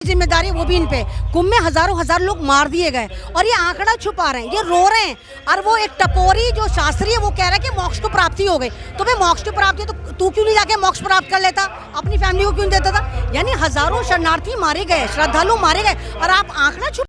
जिम्मेदारी वो भी इन पे। कुंभ में हजारों हजार लोग मार दिए गए और ये आंकड़ा छुपा रहे हैं, ये रो रहे हैं। और वो एक टपोरी जो शास्त्री है वो कह रहा है कि मोक्ष को प्राप्ति हो गई। तो भाई मोक्ष की प्राप्ति तो तू क्यों नहीं जाके मोक्ष प्राप्त कर लेता, अपनी फैमिली को क्यों देता था। यानी हजारों शरणार्थी मारे गए, श्रद्धालु मारे गए और आप आंकड़ा छुपा।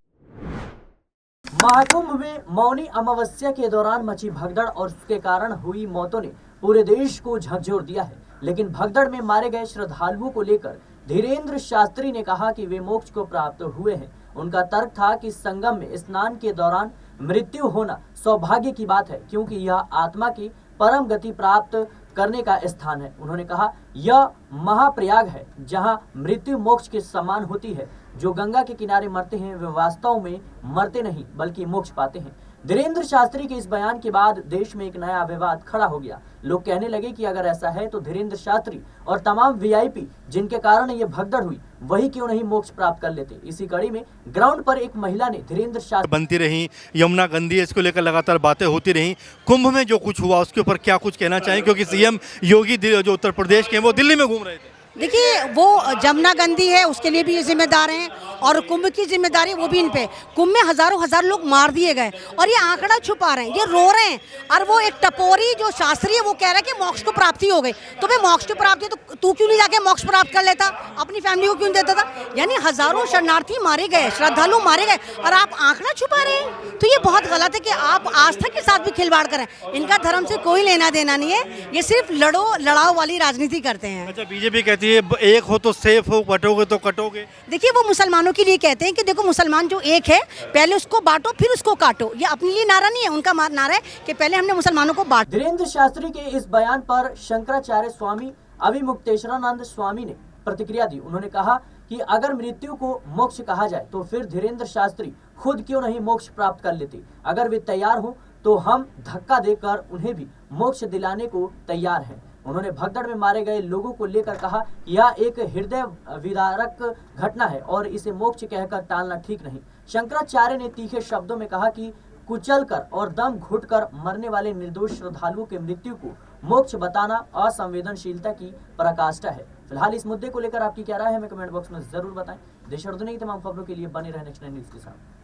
महाकुंभ में मौनी अमावस्या के दौरान मची भगदड़ और उसके कारण हुई मौतों ने पूरे देश को झकझोर दिया है। लेकिन भगदड़ में मारे गए श्रद्धालुओं को लेकर धीरेन्द्र शास्त्री ने कहा कि वे मोक्ष को प्राप्त हुए हैं। उनका तर्क था कि संगम में स्नान के दौरान मृत्यु होना सौभाग्य की बात है, क्योंकि यह आत्मा की परम गति प्राप्त करने का स्थान है। उन्होंने कहा, यह महाप्रयाग है जहां मृत्यु मोक्ष के समान होती है। जो गंगा के किनारे मरते हैं वे वास्तव में मरते नहीं बल्कि मोक्ष पाते हैं। धीरेन्द्र शास्त्री के इस बयान के बाद देश में एक नया विवाद खड़ा हो गया। लोग कहने लगे कि अगर ऐसा है तो धीरेन्द्र शास्त्री और तमाम वीआईपी जिनके कारण ये भगदड़ हुई वही क्यों नहीं मोक्ष प्राप्त कर लेते। इसी कड़ी में ग्राउंड पर एक महिला ने धीरेन्द्र शास्त्री बनती रही, यमुना गंदी है, इसको लेकर लगातार बातें होती रही। कुंभ में जो कुछ हुआ उसके ऊपर क्या कुछ कहना चाहिए, क्योंकि सीएम योगी जो उत्तर प्रदेश के हैं वो दिल्ली में घूम रहे थे। देखिए, वो जमुना गंदी है उसके लिए भी ये जिम्मेदार हैं और कुंभ की जिम्मेदारी वो भी इन पे। कुंभ में हजारों हजार लोग मार दिए गए और ये आंकड़ा छुपा रहे हैं, ये रो रहे हैं। और वो एक टपोरी जो शास्त्री है वो कह रहा है कि मोक्ष को प्राप्ति हो गई। तो भाई मोक्ष की प्राप्ति तो तू क्यों नहीं जाके मोक्ष प्राप्त कर लेता, अपनी फैमिली को क्यों देता था। यानी हजारों शरणार्थी मारे गए, श्रद्धालु मारे गए और आप आंकड़ा छुपा रहे हैं। तो ये बहुत गलत है कि आप आस्था के साथ भी खिलवाड़ करें। इनका धर्म से कोई लेना देना नहीं है, ये सिर्फ लड़ाओ वाली राजनीति करते हैं। अच्छा, बीजेपी कहती है एक हो तो सेफ हो, बटोगे तो कटोगे। देखिए, वो मुसलमानों के लिए कहते हैं कि देखो मुसलमान जो एक है पहले उसको बांटो फिर उसको काटो। ये अपने लिए नारा नहीं है, उनका नारा है कि पहले हमने मुसलमानों को बांट। धीरेन्द्र शास्त्री के इस बयान पर शंकराचार्य स्वामी अभिमुक्तेश्वरानंद स्वामी ने प्रतिक्रिया दी। उन्होंने कहा कि अगर मृत्यु को मोक्ष कहा जाए तो फिर धीरेन्द्र शास्त्री खुद क्यों नहीं मोक्ष प्राप्त कर लेते। अगर वे तैयार हो तो हम धक्का देकर उन्हें भी मोक्ष दिलाने को तैयार हैं। उन्होंने भगदड़ में मारे गए लोगों को लेकर कहा, यह एक हृदय विदारक घटना है और इसे मोक्ष कहकर टालना ठीक नहीं। शंकराचार्य ने तीखे शब्दों में कहा कि कुचलकर और दम घुटकर मरने वाले निर्दोष श्रद्धालुओं की मृत्यु को मोक्ष बताना असंवेदनशीलता की पराकाष्ठा है। फिलहाल इस मुद्दे को लेकर आपकी क्या राय है हमें कमेंट बॉक्स में जरूर बताएं। देश और दुनिया की तमाम खबरों के लिए बने रहें नेक्स्ट 9 न्यूज़ के साथ।